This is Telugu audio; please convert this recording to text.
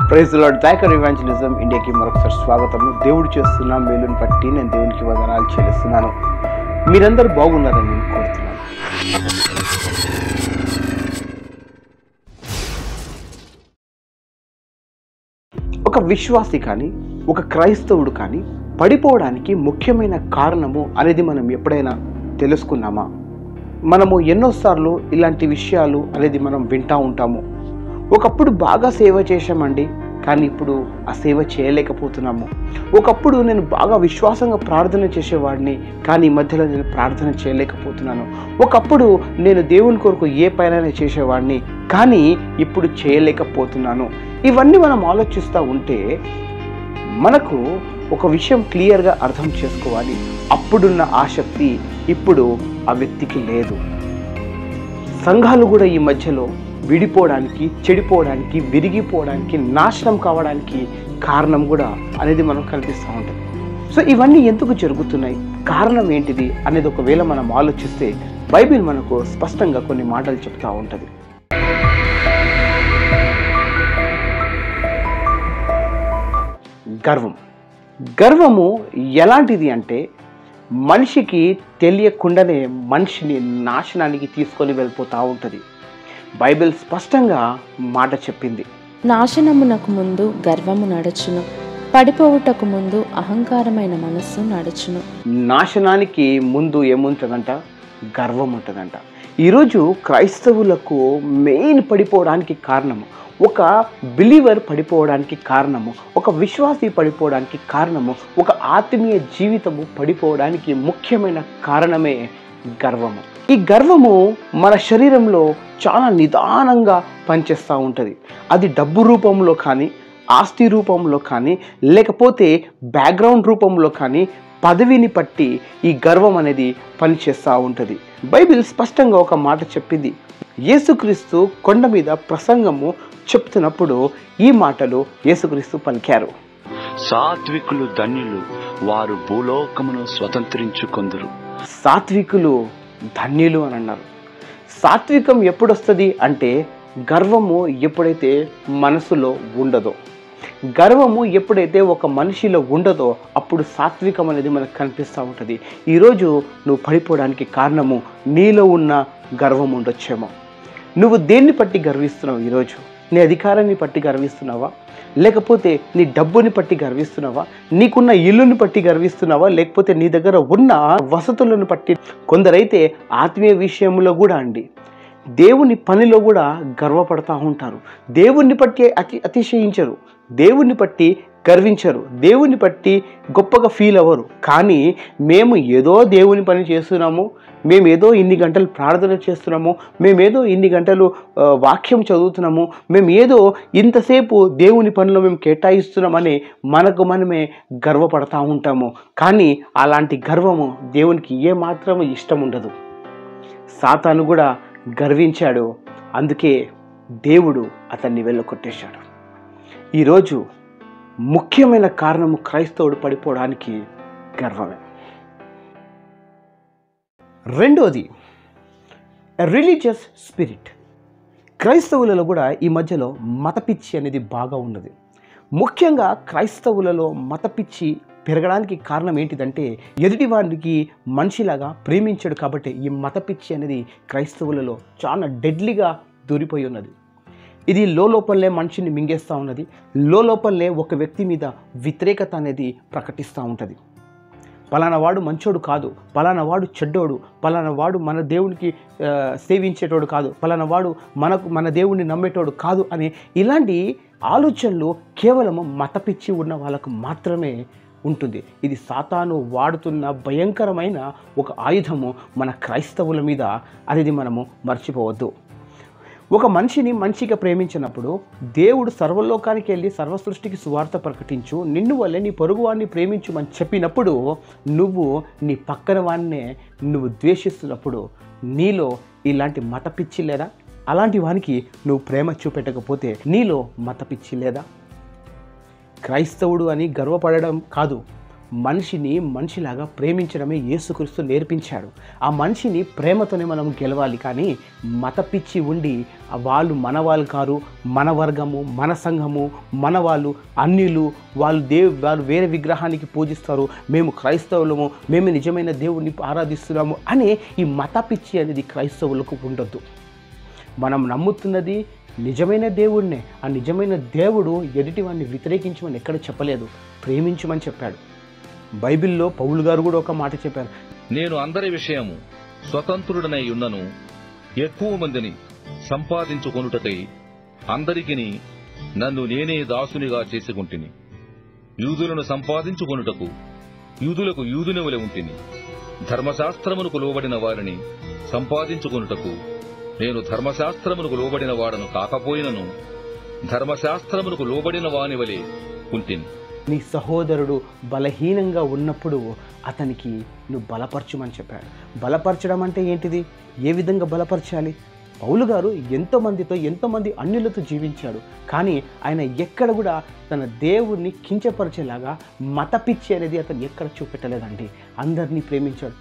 Praise the lord. థాంకర్ ఇవాంజలిజం ఇండియాకి మరొకసారి స్వాగతము. దేవుడు చేస్తున్న మేలుని బట్టి నేను దేవునికి వందనాలు చెల్లిస్తున్నాను. మీరందరూ బాగున్నారని నేను కోరుతున్నాను. ఒక విశ్వాసి కానీ ఒక క్రైస్తవుడు కానీ పడిపోవడానికి ముఖ్యమైన కారణము అనేది మనం ఎప్పుడైనా తెలుసుకున్నామా? మనము ఎన్నోసార్లు ఇలాంటి విషయాలు అనేది మనం వింటూ ఉంటాము. ఒకప్పుడు బాగా సేవ చేశామండి, కానీ ఇప్పుడు ఆ సేవ చేయలేకపోతున్నాము. ఒకప్పుడు నేను బాగా విశ్వాసంగా ప్రార్థన చేసేవాడిని, కానీ ఈ మధ్యలో నేను ప్రార్థన చేయలేకపోతున్నాను. ఒకప్పుడు నేను దేవుని కొరకు ఏ పైన చేసేవాడిని, కానీ ఇప్పుడు చేయలేకపోతున్నాను. ఇవన్నీ మనం ఆలోచిస్తూ ఉంటే మనకు ఒక విషయం క్లియర్గా అర్థం చేసుకోవాలి. అప్పుడున్న ఆసక్తి ఇప్పుడు ఆ వ్యక్తికి లేదు. సంఘాలు కూడా ఈ మధ్యలో విడిపోవడానికి, చెడిపోవడానికి, విరిగిపోవడానికి, నాశనం కావడానికి కారణం కూడా అనేది మనం కనిపిస్తూ ఉంటుంది. సో ఇవన్నీ ఎందుకు జరుగుతున్నాయి, కారణం ఏంటిది అనేది ఒకవేళ మనం ఆలోచిస్తే బైబిల్ మనకు స్పష్టంగా కొన్ని మాటలు చెప్తూ ఉంటుంది. గర్వము ఎలాంటిది అంటే మనిషికి తెలియకుండానే మనిషిని నాశనానికి తీసుకొని వెళ్ళిపోతూ ఉంటుంది. బైబిల్ స్పష్టంగా మాట చెప్పింది. నాశనమునకు ముందు గర్వము నడుచును, పడిపోవుటకు ముందు అహంకారమైన మనస్సు నడుచును. నాశనానికి ముందు ఏముంటుందంట? గర్వం ఉంటుందంట. ఈరోజు క్రైస్తవులకు మెయిన్ పడిపోవడానికి కారణము, ఒక బిలీవర్ పడిపోవడానికి కారణము, ఒక విశ్వాసి పడిపోవడానికి కారణము, ఒక ఆత్మీయ జీవితము పడిపోవడానికి ముఖ్యమైన కారణమే గర్వము. ఈ గర్వము మన శరీరంలో చాలా నిదానంగా పనిచేస్తూ ఉంటుంది. అది డబ్బు రూపంలో కానీ, ఆస్తి రూపంలో కానీ, లేకపోతే బ్యాక్గ్రౌండ్ రూపంలో కానీ, పదవిని బట్టి ఈ గర్వం అనేది పనిచేస్తూ ఉంటుంది. బైబిల్ స్పష్టంగా ఒక మాట చెప్పింది. యేసుక్రీస్తు కొండ మీద ప్రసంగము చెప్తున్నప్పుడు ఈ మాటలు యేసుక్రీస్తు పలికారు. సాత్వికులు ధన్యులు, వారు భూలోకమును స్వతంత్రించుకొందురు. సాత్వికులు ధన్యులు అని అన్నారు. సాత్వికం ఎప్పుడు వస్తుంది అంటే గర్వము ఎప్పుడైతే మనసులో ఉండదో, గర్వము ఎప్పుడైతే ఒక మనిషిలో ఉండదో అప్పుడు సాత్వికం అనేది మనకు కనిపిస్తూ ఉంటుంది. ఈరోజు నువ్వు పడిపోవడానికి కారణము నీలో ఉన్న గర్వం ఉండొచ్చేమో. నువ్వు దేన్ని బట్టి గర్విస్తున్నావు? ఈరోజు నీ అధికారాన్ని బట్టి గర్విస్తున్నావా? లేకపోతే నీ డబ్బుని బట్టి గర్విస్తున్నావా? నీకున్న ఇల్లుని బట్టి గర్విస్తున్నావా? లేకపోతే నీ దగ్గర ఉన్న వసతులను బట్టి? కొందరైతే ఆత్మీయ విషయంలో కూడా అండి, దేవుని పనిలో కూడా గర్వపడతా ఉంటారు. దేవుణ్ణి బట్టి అతిశయించరు, దేవుణ్ణి బట్టి గర్వించరు, దేవుని బట్టి గొప్పగా ఫీల్ అవ్వరు. కానీ మేము ఏదో దేవుని పని చేస్తున్నాము, మేమేదో ఇన్ని గంటలు ప్రార్థన చేస్తున్నాము, మేమేదో ఇన్ని గంటలు వాక్యం చదువుతున్నాము, మేము ఏదో ఇంతసేపు దేవుని పనిలో మేము కేటాయిస్తున్నామని మనకు మనమే గర్వపడతా ఉంటాము. కానీ అలాంటి గర్వము దేవునికి ఏమాత్రం ఇష్టం ఉండదు. సాతాను కూడా గర్వించాడు, అందుకే దేవుడు అతన్ని వెళ్ళగొట్టేశాడు. ఈరోజు ముఖ్యమైన కారణము క్రైస్తవుడు పడిపోవడానికి గర్వమే. రెండోది రిలీజియస్ స్పిరిట్. క్రైస్తవులలో కూడా ఈ మధ్యలో మతపిచ్చి అనేది బాగా ఉన్నది. ముఖ్యంగా క్రైస్తవులలో మతపిచ్చి పెరగడానికి కారణం ఏంటిదంటే ఎదుటివారికి మనిషిలాగా ప్రేమించాడు కాబట్టి ఈ మతపిచ్చి అనేది క్రైస్తవులలో చాలా డెడ్లీగా దూరిపోయి ఉన్నది. ఇది లోపలనే మనిషిని మింగేస్తూ ఉన్నది. లోపలనే ఒక వ్యక్తి మీద వ్యతిరేకత అనేది ప్రకటిస్తూ ఉంటుంది. పలానా వాడు మంచోడు కాదు, పలానా వాడు చెడ్డోడు, పలానా వాడు మన దేవునికి సేవించేటోడు కాదు, పలానా వాడు మన దేవుడిని నమ్మేటోడు కాదు అని ఇలాంటి ఆలోచనలు కేవలం మతపిచ్చి ఉన్న వాళ్ళకు మాత్రమే ఉంటుంది. ఇది సాతాను వాడుతున్న భయంకరమైన ఒక ఆయుధము మన క్రైస్తవుల మీద అనేది మనము మర్చిపోవద్దు. ఒక మనిషిని మంచిగా ప్రేమించినప్పుడు దేవుడు సర్వలోకానికి వెళ్ళి సర్వసృష్టికి సువార్త ప్రకటించు, నిన్ను వల్లే నీ పొరుగువాడిని ప్రేమించుమని చెప్పినప్పుడు నువ్వు నీ పక్కన వాడినే నువ్వు ద్వేషిస్తున్నప్పుడు నీలో ఇలాంటి మతపిచ్చి లేదా? అలాంటి వానికి నువ్వు ప్రేమ చూపెట్టకపోతే నీలో మతపిచ్చి లేదా? క్రైస్తవుడు అని గర్వపడడం కాదు, మనిషిని మనిషిలాగా ప్రేమించడమే యేసుక్రీస్తు నేర్పించాడు. ఆ మనిషిని ప్రేమతోనే మనం గెలవాలి. కానీ మత పిచ్చి ఉండి వాళ్ళు మన వాళ్ళు కారు, మన వర్గము, మన సంఘము, మన వాళ్ళు అన్యులు, వాళ్ళు వేరే విగ్రహానికి పూజిస్తారు, మేము క్రైస్తవులము, మేము నిజమైన దేవుణ్ణి ఆరాధిస్తున్నాము అనే ఈ మత పిచ్చి అనేది క్రైస్తవులకు ఉండొద్దు. మనం నమ్ముతున్నది నిజమైన దేవుడినే. ఆ నిజమైన దేవుడు ఎదుటివాడిని వ్యతిరేకించమని ఎక్కడ చెప్పలేదు, ప్రేమించమని చెప్పాడు. బైబిల్లో పౌలు గారు కూడా ఒక మాట చెప్పారు, నేను అందరి విషయము స్వతంత్రుడనై ఉన్నను, ఎక్కువ మందిని సంపాదించుకొనుటకై అందరికిని నన్ను నేనే దాసునిగా చేసుకుంటుని. యూదులను సంపాదించుకొనుటకు యూదులకు యూదుని వలె ఉంటిని. ధర్మశాస్త్రమునకు లోబడిన వారిని సంపాదించుకొనుటకు నేను ధర్మశాస్త్రమునకు లోబడిన వాడను కాకపోయినను ధర్మశాస్త్రమునకు లోబడిన వాని వలె ఉంటిని. నీ సహోదరుడు బలహీనంగా ఉన్నప్పుడు అతనికి నువ్వు బలపరచుమని చెప్పాడు. బలపరచడం అంటే ఏంటిది? ఏ విధంగా బలపరచాలి? పౌలు గారు ఎంతోమంది అన్యులతో జీవించాడు. కానీ ఆయన ఎక్కడ కూడా తన దేవుణ్ణి కించపరిచేలాగా మత పిచ్చి అనేది అతను ఎక్కడ చూపెట్టలేదండి. అందరినీ ప్రేమించాడు.